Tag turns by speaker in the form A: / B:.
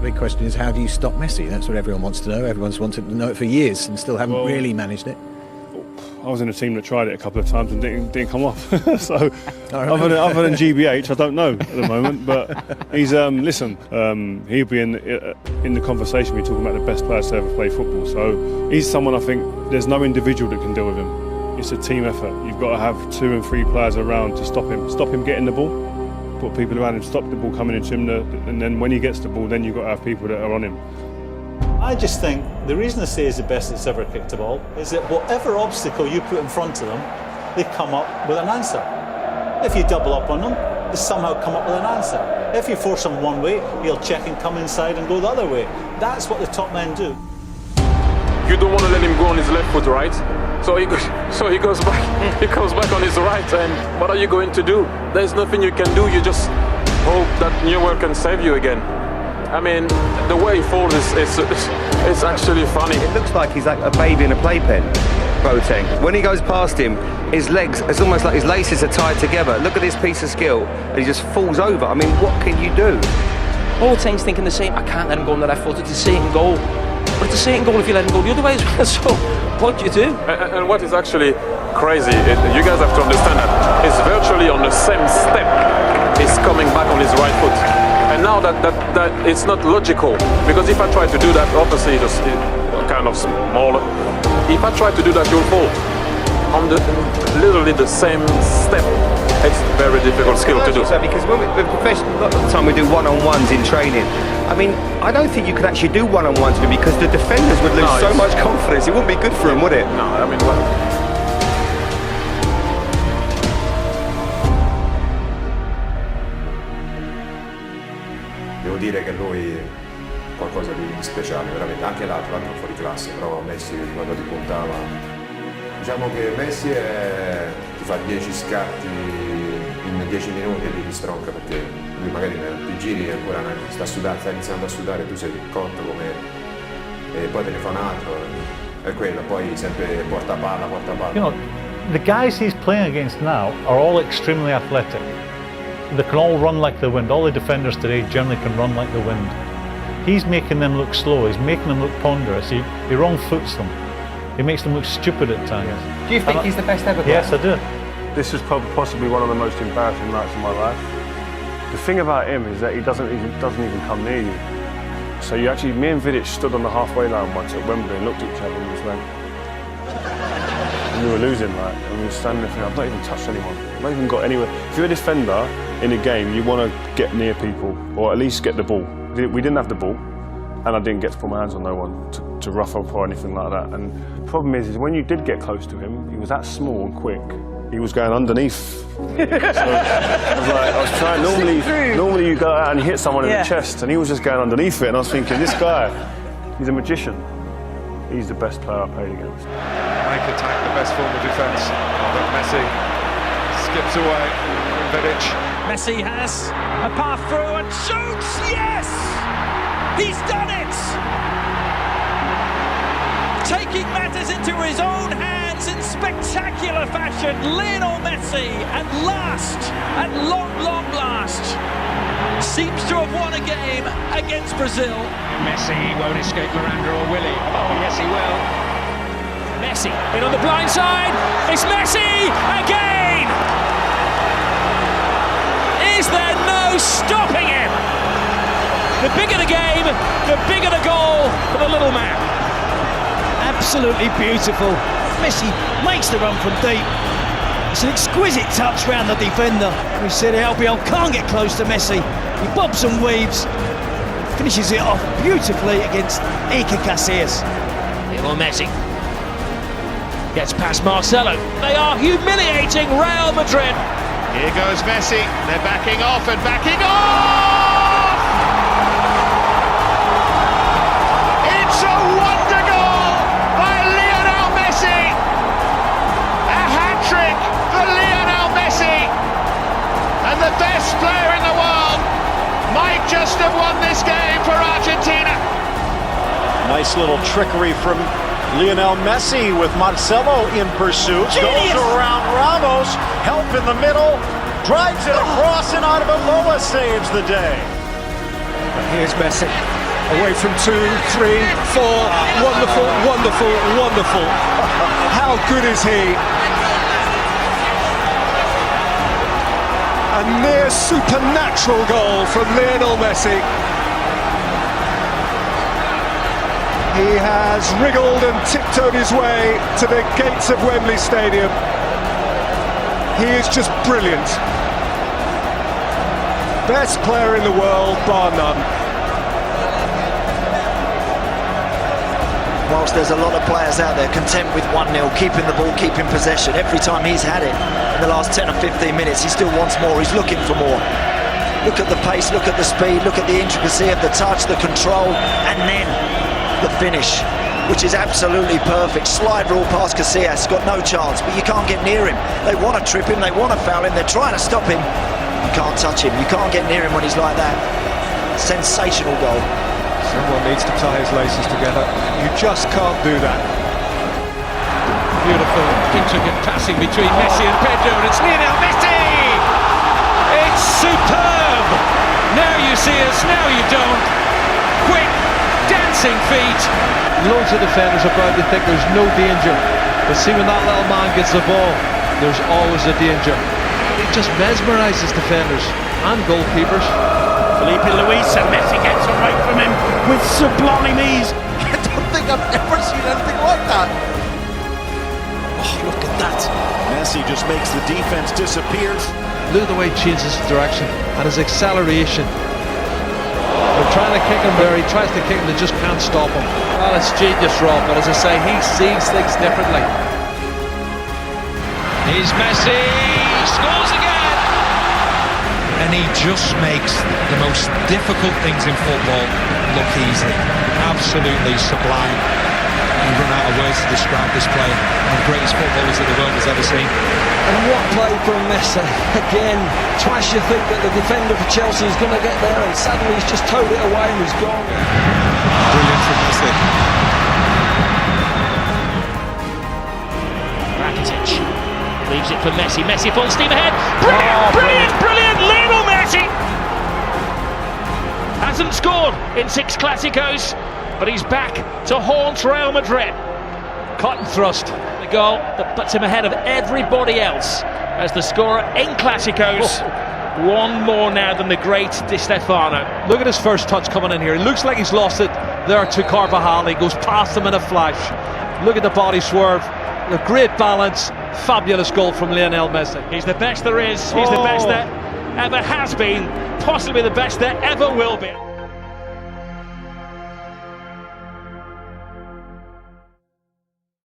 A: big question is, how do you stop Messi? That's what everyone wants to know. Everyone's wanted to know it for years and still haven't really managed it.
B: I was in a team that tried it a couple of times and didn't come off. So other than GBH, I don't know at the moment. But he's listen. He'll be in the conversation. We're talking about the best players to ever play football. So he's someone I think there's no individual that can deal with him. It's a team effort. You've got to have 2 and 3 players around to stop him getting the ball. Put people around him, stop the ball coming into him, and then when he gets the ball, then you've got to have people that are on him.
C: I just think the reason I say he's the best that's ever kicked a ball is that whatever obstacle you put in front of them, they come up with an answer. If you double up on them, they somehow come up with an answer. If you force him one way, he'll check and come inside and go the other way. That's what the top men do.
D: You don't want to let him go on his left foot, right? So he goes back. He comes back on his right, and what are you going to do? There's nothing you can do. You just hope that Newell can save you again. I mean, the way he falls is actually funny.
E: It looks like he's like a baby in a playpen, Boateng. When he goes past him, his legs, it's almost like his laces are tied together. Look at this piece of skill, and he just falls over. I mean, what can you do?
F: Boateng's thinking the same. I can't let him go on the left foot. It's a certain goal. But it's a certain goal if you let him go the other way as well. So, what do you do?
D: And what is actually crazy, you guys have to understand that it's virtually on the same step. He's coming back on his right foot. And now that it's not logical, because if I try to do that, obviously it's kind of smaller. If I try to do that, you'll fall on literally the same step. It's a very difficult skill to do.
E: Because when we're professional, a lot of the time we do one-on-ones in training. I mean, I don't think you could actually do one-on-ones with him because the defenders would lose so much confidence. It wouldn't be good for him, would it?
D: No, I mean,
G: Devo dire che lui qualcosa di speciale, veramente, anche l'altro fuori classe, però Messi quando ti puntava. Diciamo che Messi ti fa 10 scatti in 10 minuti e li stronca, perché lui magari ti giri e ancora sta iniziando a sudare, tu sei cotto come e poi te ne fa un altro, è quello, poi sempre porta palla.
C: You know, the guys he's playing against now are all extremely athletic. They can all run like the wind. All the defenders today generally can run like the wind. He's making them look slow. He's making them look ponderous. He wrong foots them. He makes them look stupid at times.
E: Do you think he's the best ever player?
C: Yes, I do.
B: This is possibly one of the most embarrassing nights of my life. The thing about him is that he doesn't even come near you. So me and Vidic stood on the halfway line once at Wembley and looked at each other and just went. And we were losing, like, and we were standing there thinking, I've not even touched anyone. I've not even got anywhere. If you're a defender in a game, you want to get near people, or at least get the ball. We didn't have the ball, and I didn't get to put my hands on no one to rough up or anything like that. And the problem is when you did get close to him, he was that small and quick. He was going underneath. So I was trying. Normally you go out and you hit someone in the chest, and he was just going underneath it. And I was thinking, this guy, he's a magician. He's the best player I played against.
H: Make attack the best form of defence. But Messi skips away from Vidic.
I: Messi has a path through and shoots. Yes, he's done it. Taking matters into his own hands in spectacular fashion, Lionel Messi, at last, at long last, seems to have won a game against Brazil.
J: Messi won't escape Miranda or Willie. Oh, yes he will.
I: Messi in on the blind side. It's Messi again. Is there no stopping him? The bigger the game, the bigger the goal for the little man.
J: Absolutely beautiful. Messi makes the run from deep. It's an exquisite touch round the defender. We said Albiol can't get close to Messi. He bobs and weaves, finishes it off beautifully against Iker Casillas.
I: Lionel Messi gets past Marcelo. They are humiliating Real Madrid.
H: Here goes Messi. They're backing off and backing off! It's a wonder goal by Lionel Messi! A hat-trick for Lionel Messi! And the best player in the world might just have won this game for Argentina.
K: Nice little trickery from Lionel Messi with Marcelo in pursuit.
J: Genius.
K: Goes around Ramos, help in the middle, drives it across and Arbeloa saves the day.
J: Here's Messi.
K: Away from 2, 3, 4. Wonderful, wonderful, wonderful. How good is he? A near supernatural goal from Lionel Messi. He has wriggled and tiptoed his way to the gates of Wembley Stadium. He is just brilliant. Best player in the world, bar none.
L: Whilst there's a lot of players out there content with 1-0, keeping the ball, keeping possession, every time he's had it in the last 10 or 15 minutes, he still wants more, he's looking for more. Look at the pace, look at the speed, look at the intricacy of the touch, the control, and then the finish, which is absolutely perfect. Slide rule past Casillas, got no chance, but you can't get near him. They want to trip him, they want to foul him, they're trying to stop him. You can't touch him, you can't get near him when he's like that. Sensational goal.
K: Someone needs to tie his laces together. You just can't do that.
I: Beautiful, intricate passing between Messi and Pedro, and it's Lionel Messi! It's superb! Now you see us, now you don't. Quick, dancing feet.
M: Loads of defenders about, you think there's no danger. But see, when that little man gets the ball, there's always a danger. He just mesmerises defenders and goalkeepers.
J: Felipe Luis, and Messi gets away from him with sublime ease. I don't think I've ever seen anything like that. Oh, look at that. Messi just makes the defence disappear.
M: Look at the way he changes his direction and his acceleration. They're trying to kick him there, he tries to kick him, they just can't stop him.
F: Well, it's genius, Rob, but as I say, he sees things differently.
I: Here's Messi, scores again! And he just makes the most difficult things in football look easy. Absolutely sublime. You run out of words to describe this player. One of the greatest footballers that the world has ever seen.
J: And what play from Messi. Again, twice you think that the defender for Chelsea is going to get there, and suddenly he's just towed it away and he's gone.
I: Brilliant from Messi.
J: Rakitic leaves it for Messi. Messi full steam ahead. Brilliant, brilliant, brilliant! Lionel Messi hasn't scored in 6 Clásicos, but he's back to haunt Real Madrid.
F: Cut and thrust. The goal that puts him ahead of everybody else as the scorer in Clásicos. One more now than the great Di Stefano.
M: Look at his first touch coming in here. He looks like he's lost it there to Carvajal. He goes past him in a flash. Look at the body swerve. A great balance. Fabulous goal from Lionel Messi.
J: He's the best there is. He's the best there ever has been. Possibly the best there ever will be.